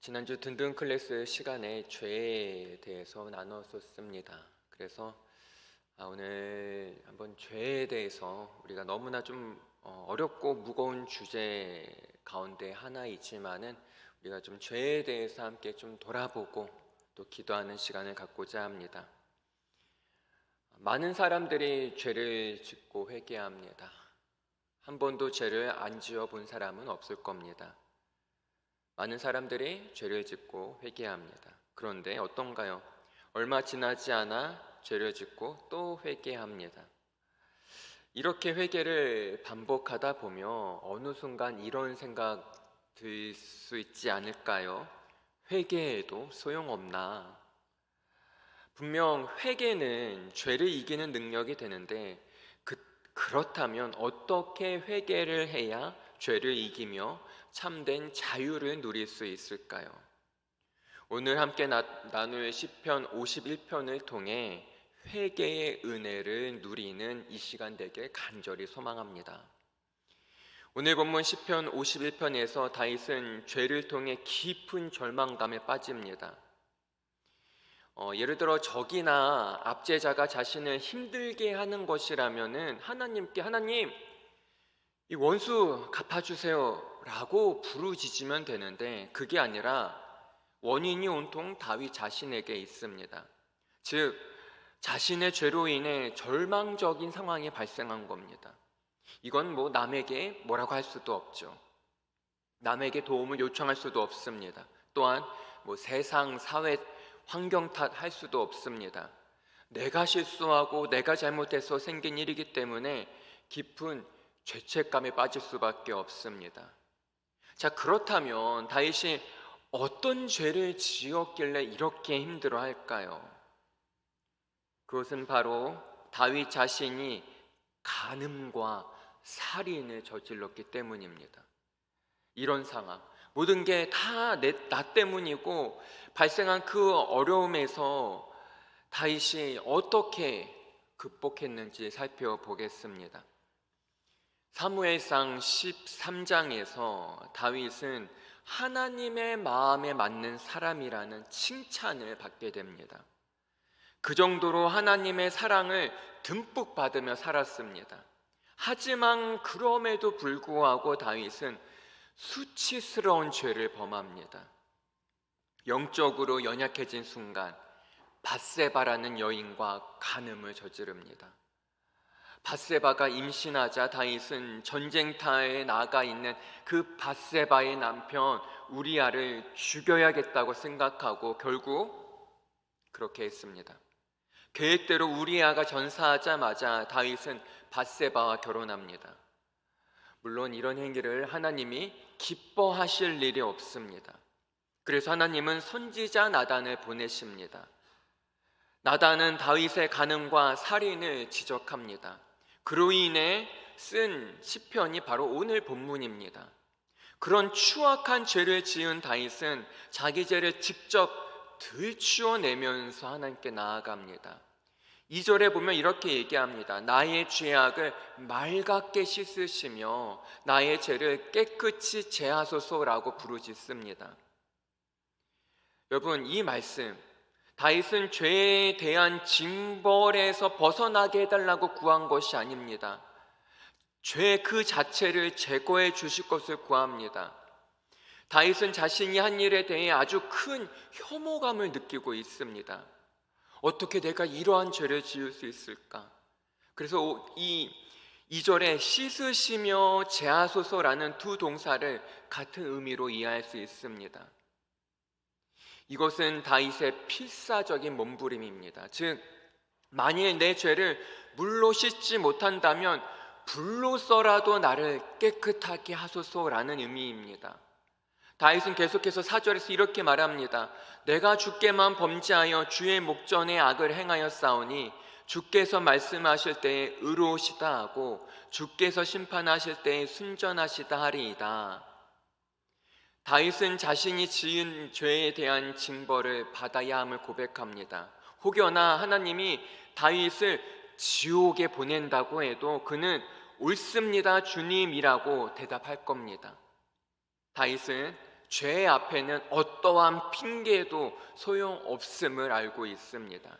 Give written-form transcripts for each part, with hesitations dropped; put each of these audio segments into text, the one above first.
지난주 든든 클래스 시간에 죄에 대해서 나눴었습니다. 그래서 오늘 한번 죄에 대해서 우리가 너무나 좀 어렵고 무거운 주제 가운데 하나이지만은 우리가 좀 죄에 대해서 함께 좀 돌아보고 또 기도하는 시간을 갖고자 합니다. 많은 사람들이 죄를 짓고 회개합니다. 한 번도 죄를 안 지어 본 사람은 없을 겁니다. 많은 사람들이 죄를 짓고 회개합니다. 그런데 어떤가요? 얼마 지나지 않아 죄를 짓고 또 회개합니다. 이렇게 회개를 반복하다 보면 어느 순간 이런 생각 들 수 있지 않을까요? 회개해도 소용없나? 분명 회개는 죄를 이기는 능력이 되는데 그렇다면 어떻게 회개를 해야 죄를 이기며 참된 자유를 누릴 수 있을까요? 오늘 함께 나눌 시편 51편을 통해 회개의 은혜를 누리는 이 시간 되길 간절히 소망합니다. 오늘 본문 시편 51편에서 다윗은 죄를 통해 깊은 절망감에 빠집니다. 예를 들어 적이나 압제자가 자신을 힘들게 하는 것이라면은 하나님께 하나님 이 원수 갚아주세요 라고 부르짖으면 되는데 그게 아니라 원인이 온통 다윗 자신에게 있습니다. 즉 자신의 죄로 인해 절망적인 상황이 발생한 겁니다. 이건 남에게 뭐라고 할 수도 없죠. 남에게 도움을 요청할 수도 없습니다. 또한 세상 사회 환경 탓할 수도 없습니다. 내가 실수하고 내가 잘못해서 생긴 일이기 때문에 깊은 죄책감에 빠질 수밖에 없습니다. 자, 그렇다면 다윗이 어떤 죄를 지었길래 이렇게 힘들어할까요? 그것은 바로 다윗 자신이 간음과 살인을 저질렀기 때문입니다. 이런 상황, 모든 게 다 나 때문이고 발생한 그 어려움에서 다윗이 어떻게 극복했는지 살펴보겠습니다. 사무엘상 13장에서 다윗은 하나님의 마음에 맞는 사람이라는 칭찬을 받게 됩니다. 그 정도로 하나님의 사랑을 듬뿍 받으며 살았습니다. 하지만 그럼에도 불구하고 다윗은 수치스러운 죄를 범합니다. 영적으로 연약해진 순간 밧세바라는 여인과 간음을 저지릅니다. 밧세바가 임신하자 다윗은 전쟁터에 나가 있는 그 밧세바의 남편 우리아를 죽여야겠다고 생각하고 결국 그렇게 했습니다. 계획대로 우리아가 전사하자마자 다윗은 밧세바와 결혼합니다. 물론 이런 행위를 하나님이 기뻐하실 일이 없습니다. 그래서 하나님은 선지자 나단을 보내십니다. 나단은 다윗의 간음과 살인을 지적합니다. 그로 인해 쓴 시편이 바로 오늘 본문입니다. 그런 추악한 죄를 지은 다윗은 자기 죄를 직접 들추어내면서 하나님께 나아갑니다. 2절에 보면 이렇게 얘기합니다. 나의 죄악을 맑게 씻으시며 나의 죄를 깨끗이 제하소서라고 부르짖습니다. 여러분, 이 말씀 다윗은 죄에 대한 징벌에서 벗어나게 해달라고 구한 것이 아닙니다. 죄 그 자체를 제거해 주실 것을 구합니다. 다윗은 자신이 한 일에 대해 아주 큰 혐오감을 느끼고 있습니다. 어떻게 내가 이러한 죄를 지을 수 있을까? 그래서 이 2절에 씻으시며 제하소서라는 두 동사를 같은 의미로 이해할 수 있습니다. 이것은 다윗의 필사적인 몸부림입니다. 즉 만일 내 죄를 물로 씻지 못한다면 불로써라도 나를 깨끗하게 하소서라는 의미입니다. 다윗은 계속해서 4절에서 이렇게 말합니다. 내가 주께만 범죄하여 주의 목전에 악을 행하였사오니 주께서 말씀하실 때에 의로우시다 하고 주께서 심판하실 때에 순전하시다 하리이다. 다윗은 자신이 지은 죄에 대한 징벌을 받아야 함을 고백합니다. 혹여나 하나님이 다윗을 지옥에 보낸다고 해도 그는 옳습니다 주님이라고 대답할 겁니다. 다윗은 죄 앞에는 어떠한 핑계도 소용없음을 알고 있습니다.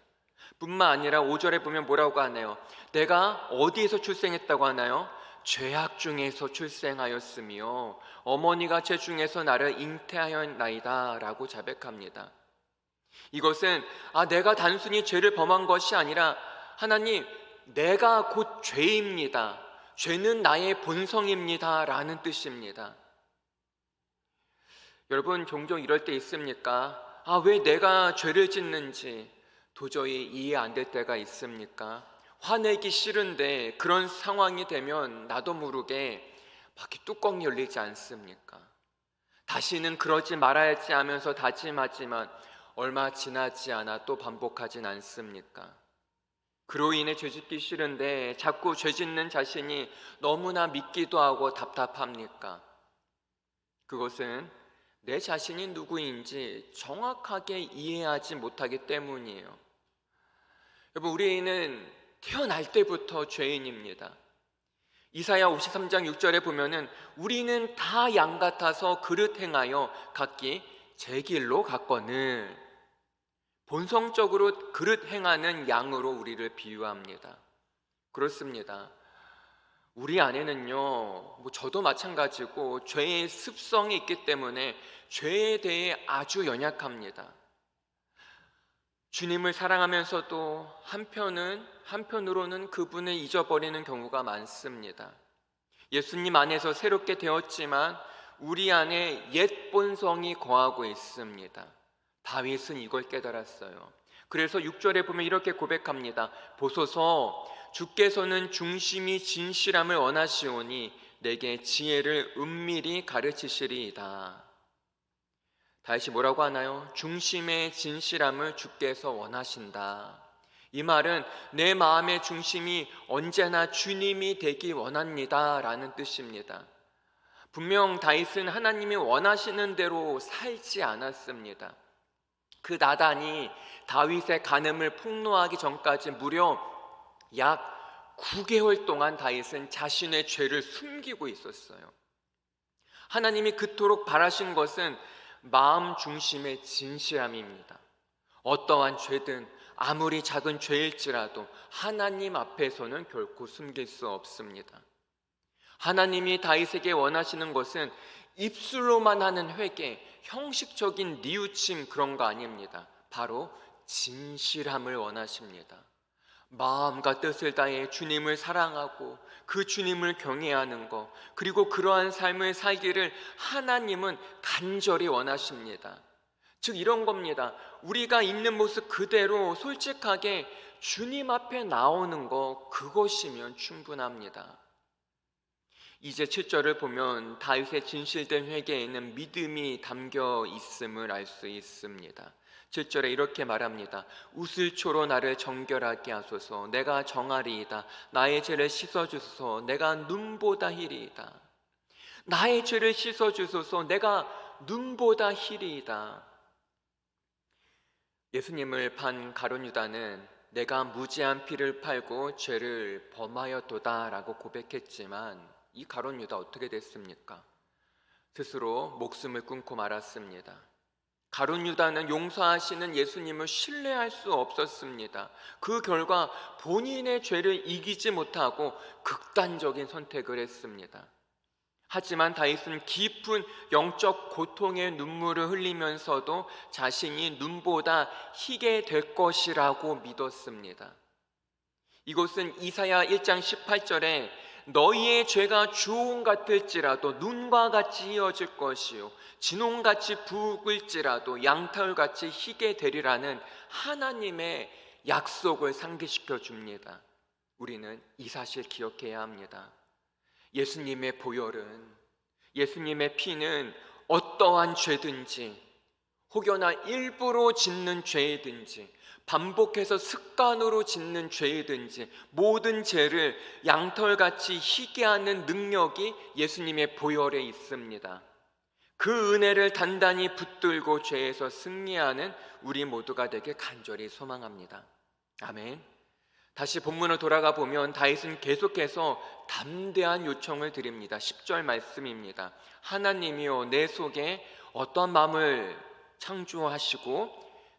뿐만 아니라 5절에 보면 뭐라고 하나요? 내가 어디에서 출생했다고 하나요? 죄악 중에서 출생하였으며 어머니가 죄 중에서 나를 잉태하였나이다 라고 자백합니다. 이것은 내가 단순히 죄를 범한 것이 아니라 하나님, 내가 곧 죄입니다. 죄는 나의 본성입니다 라는 뜻입니다. 여러분, 종종 이럴 때 있습니까? 왜 내가 죄를 짓는지 도저히 이해 안 될 때가 있습니까? 화내기 싫은데 그런 상황이 되면 나도 모르게 막 뚜껑이 열리지 않습니까? 다시는 그러지 말아야지 하면서 다짐하지만 얼마 지나지 않아 또 반복하진 않습니까? 그로 인해 죄짓기 싫은데 자꾸 죄짓는 자신이 너무나 믿기도 하고 답답합니까? 그것은 내 자신이 누구인지 정확하게 이해하지 못하기 때문이에요. 여러분, 우리는 태어날 때부터 죄인입니다. 이사야 53장 6절에 보면은 우리는 다 양 같아서 그릇 행하여 각기 제 길로 갔거늘, 본성적으로 그릇 행하는 양으로 우리를 비유합니다. 그렇습니다. 우리 안에는요, 저도 마찬가지고 죄의 습성이 있기 때문에 죄에 대해 아주 연약합니다. 주님을 사랑하면서도 한편으로는 그분을 잊어버리는 경우가 많습니다. 예수님 안에서 새롭게 되었지만 우리 안에 옛 본성이 거하고 있습니다. 다윗은 이걸 깨달았어요. 그래서 6절에 보면 이렇게 고백합니다. 보소서, 주께서는 중심이 진실함을 원하시오니 내게 지혜를 은밀히 가르치시리이다. 다시 뭐라고 하나요? 중심의 진실함을 주께서 원하신다. 이 말은 내 마음의 중심이 언제나 주님이 되기 원합니다 라는 뜻입니다. 분명 다윗은 하나님이 원하시는 대로 살지 않았습니다. 그 나단이 다윗의 간음을 폭로하기 전까지 무려 약 9개월 동안 다윗은 자신의 죄를 숨기고 있었어요. 하나님이 그토록 바라신 것은 마음 중심의 진실함입니다. 어떠한 죄든 아무리 작은 죄일지라도 하나님 앞에서는 결코 숨길 수 없습니다. 하나님이 다윗에게 원하시는 것은 입술로만 하는 회개, 형식적인 뉘우침 그런 거 아닙니다. 바로 진실함을 원하십니다. 마음과 뜻을 다해 주님을 사랑하고 그 주님을 경외하는 것, 그리고 그러한 삶을 살기를 하나님은 간절히 원하십니다. 즉 이런 겁니다. 우리가 있는 모습 그대로 솔직하게 주님 앞에 나오는 것, 그것이면 충분합니다. 이제 7절을 보면 다윗의 진실된 회개에는 믿음이 담겨 있음을 알 수 있습니다. 7절에 이렇게 말합니다. 우슬초로 나를 정결하게 하소서. 내가 정하리이다. 나의 죄를 씻어주소서. 내가 눈보다 희리이다. 나의 죄를 씻어주소서. 내가 눈보다 희리이다. 예수님을 판 가룟 유다는 내가 무지한 피를 팔고 죄를 범하였도다 라고 고백했지만 이 가룟 유다 어떻게 됐습니까? 스스로 목숨을 끊고 말았습니다. 가룟 유다는 용서하시는 예수님을 신뢰할 수 없었습니다. 그 결과 본인의 죄를 이기지 못하고 극단적인 선택을 했습니다. 하지만 다윗은 깊은 영적 고통의 눈물을 흘리면서도 자신이 눈보다 희게 될 것이라고 믿었습니다. 이것은 이사야 1장 18절에 너희의 죄가 주홍 같을지라도 눈과 같이 이어질 것이요 진홍같이 붉을지라도 양털같이 희게 되리라는 하나님의 약속을 상기시켜 줍니다. 우리는 이 사실 기억해야 합니다. 예수님의 보혈은, 예수님의 피는 어떠한 죄든지, 혹여나 일부러 짓는 죄이든지 반복해서 습관으로 짓는 죄이든지 모든 죄를 양털같이 희게 하는 능력이 예수님의 보혈에 있습니다. 그 은혜를 단단히 붙들고 죄에서 승리하는 우리 모두가 되길 간절히 소망합니다. 아멘. 다시 본문으로 돌아가 보면 다윗은 계속해서 담대한 요청을 드립니다. 10절 말씀입니다. 하나님이여 내 속에 어떤 마음을 창조하시고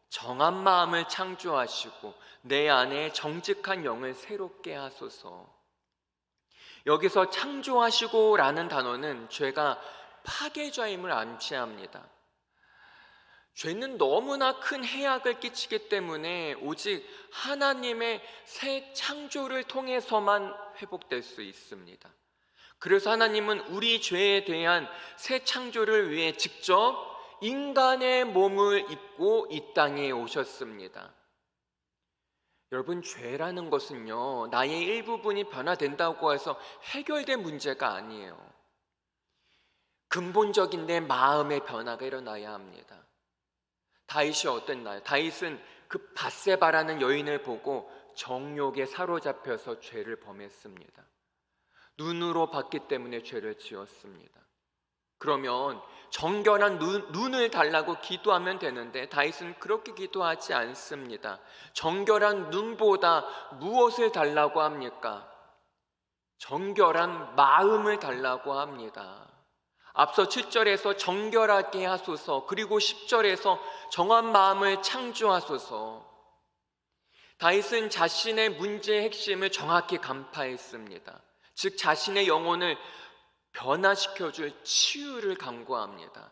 정한 마음을 창조하시고 내 안에 정직한 영을 새롭게 하소서. 여기서 창조하시고 라는 단어는 죄가 파괴자임을 암시합니다. 죄는 너무나 큰 해악을 끼치기 때문에 오직 하나님의 새 창조를 통해서만 회복될 수 있습니다. 그래서 하나님은 우리 죄에 대한 새 창조를 위해 직접 인간의 몸을 입고 이 땅에 오셨습니다. 여러분, 죄라는 것은요, 나의 일부분이 변화된다고 해서 해결된 문제가 아니에요. 근본적인 내 마음의 변화가 일어나야 합니다. 다윗이 어땠나요? 다윗은 그 밧세바라는 여인을 보고 정욕에 사로잡혀서 죄를 범했습니다. 눈으로 봤기 때문에 죄를 지었습니다. 그러면 정결한 눈을 달라고 기도하면 되는데 다윗은 그렇게 기도하지 않습니다. 정결한 눈보다 무엇을 달라고 합니까? 정결한 마음을 달라고 합니다. 앞서 7절에서 정결하게 하소서, 그리고 10절에서 정한 마음을 창조하소서. 다윗은 자신의 문제의 핵심을 정확히 간파했습니다. 즉 자신의 영혼을 변화시켜줄 치유를 강구합니다.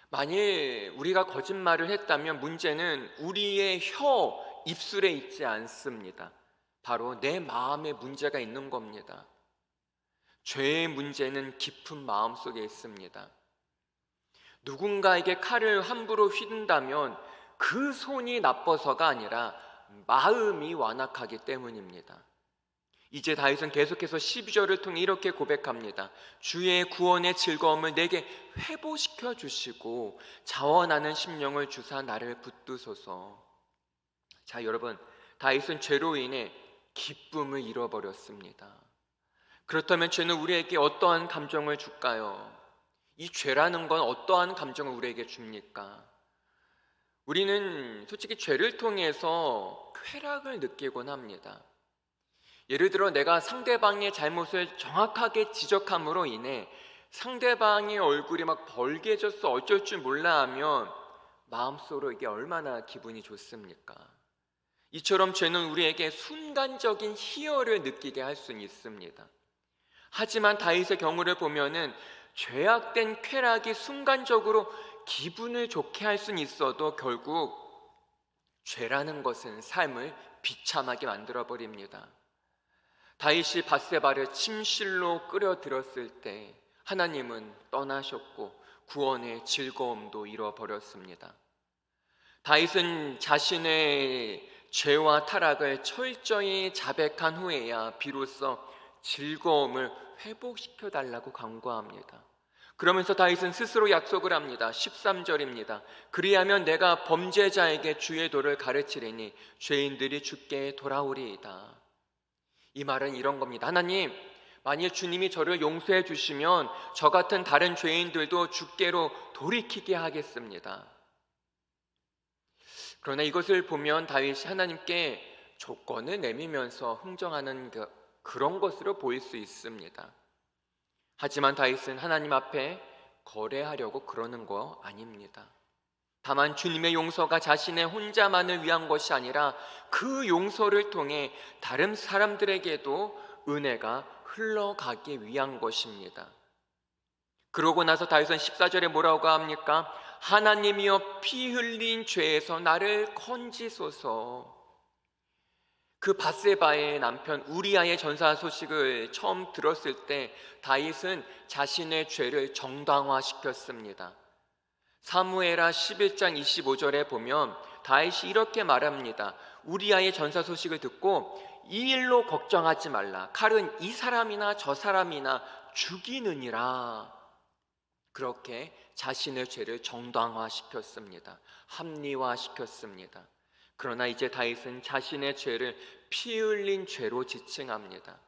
만일 우리가 거짓말을 했다면 문제는 우리의 입술에 있지 않습니다. 바로 내 마음에 문제가 있는 겁니다. 죄의 문제는 깊은 마음 속에 있습니다. 누군가에게 칼을 함부로 휘둔다면 그 손이 나빠서가 아니라 마음이 완악하기 때문입니다. 이제 다윗은 계속해서 12절을 통해 이렇게 고백합니다. 주의 구원의 즐거움을 내게 회복시켜 주시고 자원하는 심령을 주사 나를 붙드소서. 자, 여러분, 다윗은 죄로 인해 기쁨을 잃어버렸습니다. 그렇다면 죄는 우리에게 어떠한 감정을 줄까요? 이 죄라는 건 어떠한 감정을 우리에게 줍니까? 우리는 솔직히 죄를 통해서 쾌락을 느끼곤 합니다. 예를 들어 내가 상대방의 잘못을 정확하게 지적함으로 인해 상대방의 얼굴이 막 벌개져서 어쩔 줄 몰라 하면 마음속으로 이게 얼마나 기분이 좋습니까? 이처럼 죄는 우리에게 순간적인 희열을 느끼게 할 수는 있습니다. 하지만 다윗의 경우를 보면은 죄악된 쾌락이 순간적으로 기분을 좋게 할 수는 있어도 결국 죄라는 것은 삶을 비참하게 만들어버립니다. 다윗이 밧세바를 침실로 끌어들였을 때 하나님은 떠나셨고 구원의 즐거움도 잃어버렸습니다. 다윗은 자신의 죄와 타락을 철저히 자백한 후에야 비로소 즐거움을 회복시켜달라고 간구합니다. 그러면서 다윗은 스스로 약속을 합니다. 13절입니다. 그리하면 내가 범죄자에게 주의 도를 가르치리니 죄인들이 주께 돌아오리이다. 이 말은 이런 겁니다. 하나님, 만일 주님이 저를 용서해 주시면 저 같은 다른 죄인들도 주께로 돌이키게 하겠습니다. 그러나 이것을 보면 다윗이 하나님께 조건을 내미면서 흥정하는 그런 것으로 보일 수 있습니다. 하지만 다윗은 하나님 앞에 거래하려고 그러는 거 아닙니다. 다만 주님의 용서가 자신의 혼자만을 위한 것이 아니라 그 용서를 통해 다른 사람들에게도 은혜가 흘러가기 위한 것입니다. 그러고 나서 다윗은 14절에 뭐라고 합니까? 하나님이여 피 흘린 죄에서 나를 건지소서. 그 밧세바의 남편 우리아의 전사 소식을 처음 들었을 때 다윗은 자신의 죄를 정당화시켰습니다. 사무엘하 11장 25절에 보면 다윗이 이렇게 말합니다. 우리아의 전사 소식을 듣고 이 일로 걱정하지 말라. 칼은 이 사람이나 저 사람이나 죽이느니라. 그렇게 자신의 죄를 정당화시켰습니다. 합리화시켰습니다. 그러나 이제 다윗은 자신의 죄를 피 흘린 죄로 지칭합니다.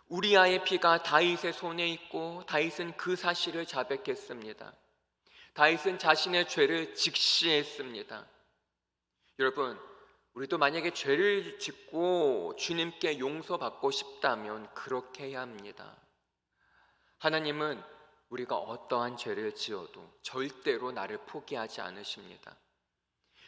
우리아의 피가 다윗의 손에 있고 다윗은 그 사실을 자백했습니다. 다윗은 자신의 죄를 직시했습니다. 여러분, 우리도 만약에 죄를 짓고 주님께 용서받고 싶다면 그렇게 해야 합니다. 하나님은 우리가 어떠한 죄를 지어도 절대로 나를 포기하지 않으십니다.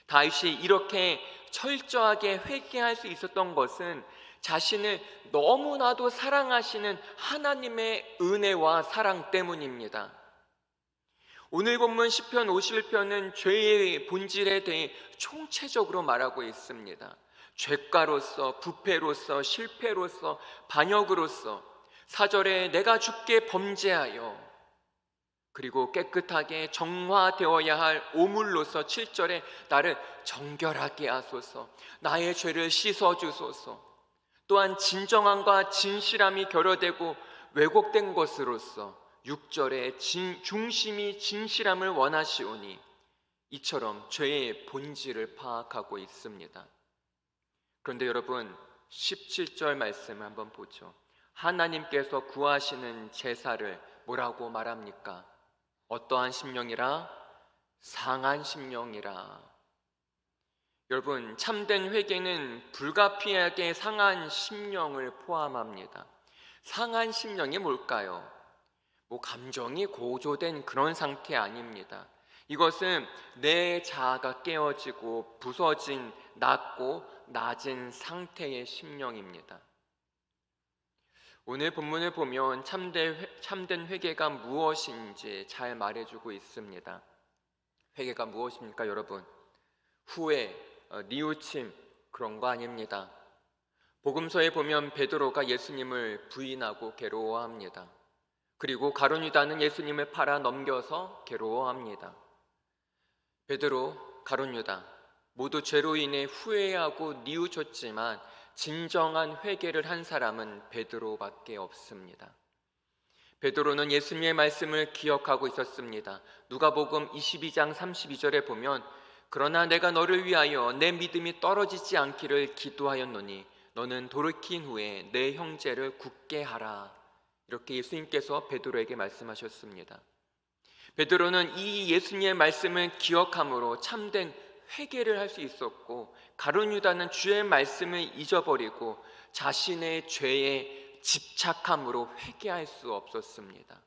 다윗이 이렇게 철저하게 회개할 수 있었던 것은 자신을 너무나도 사랑하시는 하나님의 은혜와 사랑 때문입니다. 오늘 본문 시편 51편은 죄의 본질에 대해 총체적으로 말하고 있습니다. 죄가로서, 부패로서, 실패로서, 반역으로서 4절에 내가 주께 범죄하여, 그리고 깨끗하게 정화되어야 할 오물로서 7절에 나를 정결하게 하소서, 나의 죄를 씻어주소서, 또한 진정함과 진실함이 결여되고 왜곡된 것으로서 6절에 중심이 진실함을 원하시오니, 이처럼 죄의 본질을 파악하고 있습니다. 그런데 여러분 17절 말씀을 한번 보죠. 하나님께서 구하시는 제사를 뭐라고 말합니까? 어떠한 심령이라? 상한 심령이라. 여러분, 참된 회개는 불가피하게 상한 심령을 포함합니다. 상한 심령이 뭘까요? 감정이 고조된 그런 상태 아닙니다. 이것은 내 자아가 깨어지고 부서진 낮고 낮은 상태의 심령입니다. 오늘 본문을 보면 참된 회개가 무엇인지 잘 말해주고 있습니다. 회개가 무엇입니까, 여러분? 후회, 뉘우침, 그런 거 아닙니다. 복음서에 보면 베드로가 예수님을 부인하고 괴로워합니다. 그리고 가룟 유다는 예수님을 팔아 넘겨서 괴로워합니다. 베드로, 가룟 유다 모두 죄로 인해 후회하고 뉘우쳤지만 진정한 회개를 한 사람은 베드로밖에 없습니다. 베드로는 예수님의 말씀을 기억하고 있었습니다. 누가복음 22장 32절에 보면 그러나 내가 너를 위하여 내 믿음이 떨어지지 않기를 기도하였노니 너는 돌이킨 후에 내 형제를 굳게 하라. 이렇게 예수님께서 베드로에게 말씀하셨습니다. 베드로는 이 예수님의 말씀을 기억함으로 참된 회개를 할 수 있었고, 가룟 유다는 주의 말씀을 잊어버리고 자신의 죄에 집착함으로 회개할 수 없었습니다.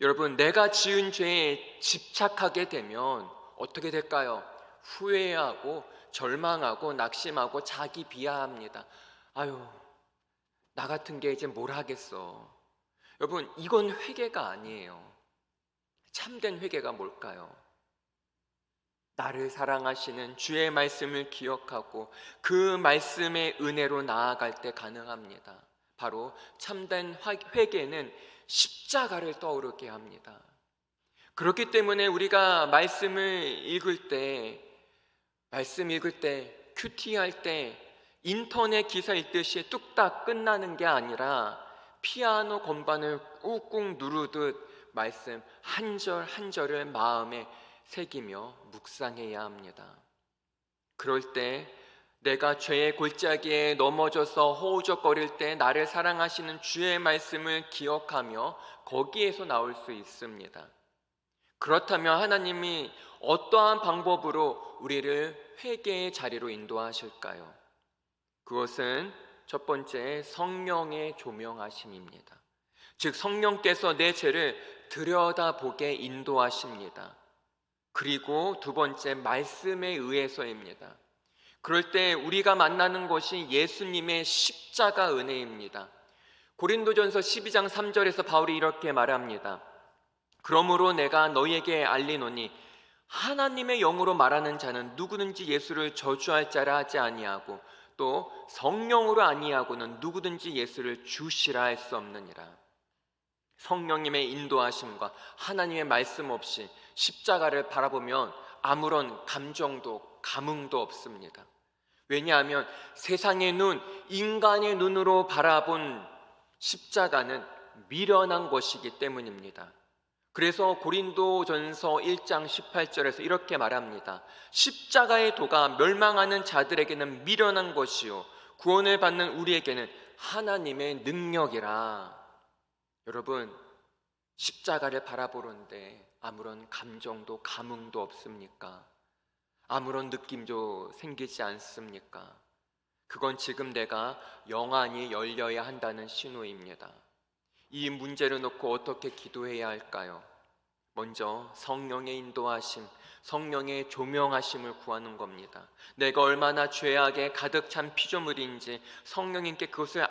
여러분, 내가 지은 죄에 집착하게 되면 어떻게 될까요? 후회하고 절망하고 낙심하고 자기 비하합니다. 아유, 나 같은 게 이제 뭘 하겠어. 여러분, 이건 회개가 아니에요. 참된 회개가 뭘까요? 나를 사랑하시는 주의 말씀을 기억하고 그 말씀의 은혜로 나아갈 때 가능합니다. 바로 참된 회개는 십자가를 떠오르게 합니다. 그렇기 때문에 우리가 말씀 읽을 때, 큐티할 때 인터넷 기사 읽듯이 뚝딱 끝나는 게 아니라 피아노 건반을 꾹꾹 누르듯 말씀 한 절 한 절을 마음에 새기며 묵상해야 합니다. 그럴 때 내가 죄의 골짜기에 넘어져서 허우적거릴 때 나를 사랑하시는 주의 말씀을 기억하며 거기에서 나올 수 있습니다. 그렇다면 하나님이 어떠한 방법으로 우리를 회개의 자리로 인도하실까요? 그것은 첫 번째, 성령의 조명하심입니다. 즉 성령께서 내 죄를 들여다보게 인도하십니다. 그리고 두 번째, 말씀에 의해서입니다. 그럴 때 우리가 만나는 것이 예수님의 십자가 은혜입니다. 고린도전서 12장 3절에서 바울이 이렇게 말합니다. 그러므로 내가 너희에게 알리노니 하나님의 영으로 말하는 자는 누구든지 예수를 저주할 자라 하지 아니하고 또 성령으로 아니하고는 누구든지 예수를 주시라 할 수 없느니라. 성령님의 인도하심과 하나님의 말씀 없이 십자가를 바라보면 아무런 감정도 감흥도 없습니다. 왜냐하면 세상의 눈, 인간의 눈으로 바라본 십자가는 미련한 것이기 때문입니다. 그래서 고린도전서 1장 18절에서 이렇게 말합니다. 십자가의 도가 멸망하는 자들에게는 미련한 것이요 구원을 받는 우리에게는 하나님의 능력이라. 여러분, 십자가를 바라보는데 아무런 감정도 감흥도 없습니까? 아무런 느낌도 생기지 않습니까? 그건 지금 내가 영안이 열려야 한다는 신호입니다. 이 문제를 놓고 어떻게 기도해야 할까요? 먼저 성령의 인도하심, 성령의 조명하심을 구하는 겁니다. 내가 얼마나 죄악에 가득 찬 피조물인지 성령님께 그것을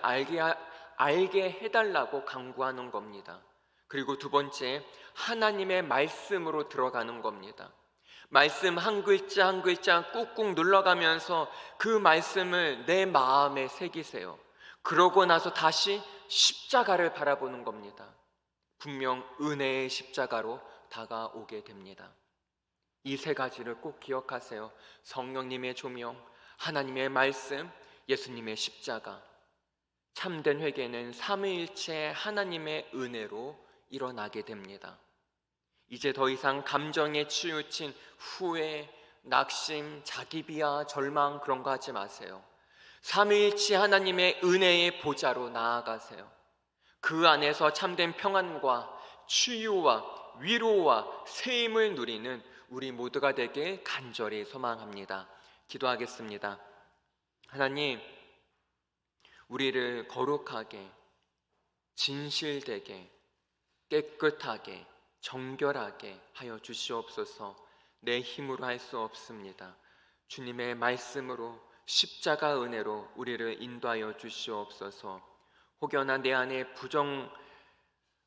알게 해달라고 간구하는 겁니다. 그리고 두 번째, 하나님의 말씀으로 들어가는 겁니다. 말씀 한 글자 한 글자 꾹꾹 눌러가면서 그 말씀을 내 마음에 새기세요. 그러고 나서 다시 십자가를 바라보는 겁니다. 분명 은혜의 십자가로 다가오게 됩니다. 이 세 가지를 꼭 기억하세요. 성령님의 조명, 하나님의 말씀, 예수님의 십자가. 참된 회개는 삼위일체 하나님의 은혜로 일어나게 됩니다. 이제 더 이상 감정에 치우친 후회, 낙심, 자기 비하, 절망 그런 거 하지 마세요. 삼위일체 하나님의 은혜의 보좌로 나아가세요. 그 안에서 참된 평안과 치유와 위로와 새 힘을 누리는 우리 모두가 되길 간절히 소망합니다. 기도하겠습니다. 하나님, 우리를 거룩하게, 진실되게, 깨끗하게, 정결하게 하여 주시옵소서. 내 힘으로 할 수 없습니다. 주님의 말씀으로, 십자가 은혜로 우리를 인도하여 주시옵소서. 혹여나 내 안에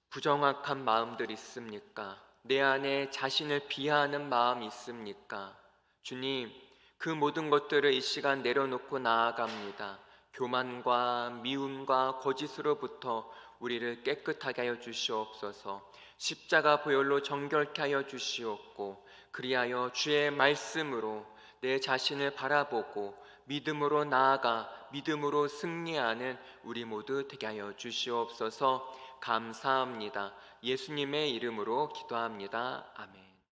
부정확한 마음들 있습니까? 내 안에 자신을 비하하는 마음 있습니까? 주님, 그 모든 것들을 이 시간 내려놓고 나아갑니다. 교만과 미움과 거짓으로부터 우리를 깨끗하게 하여 주시옵소서. 십자가 보혈로 정결케 하여 주시옵고, 그리하여 주의 말씀으로 내 자신을 바라보고 믿음으로 나아가 믿음으로 승리하는 우리 모두 되게 하여 주시옵소서. 감사합니다. 예수님의 이름으로 기도합니다. 아멘.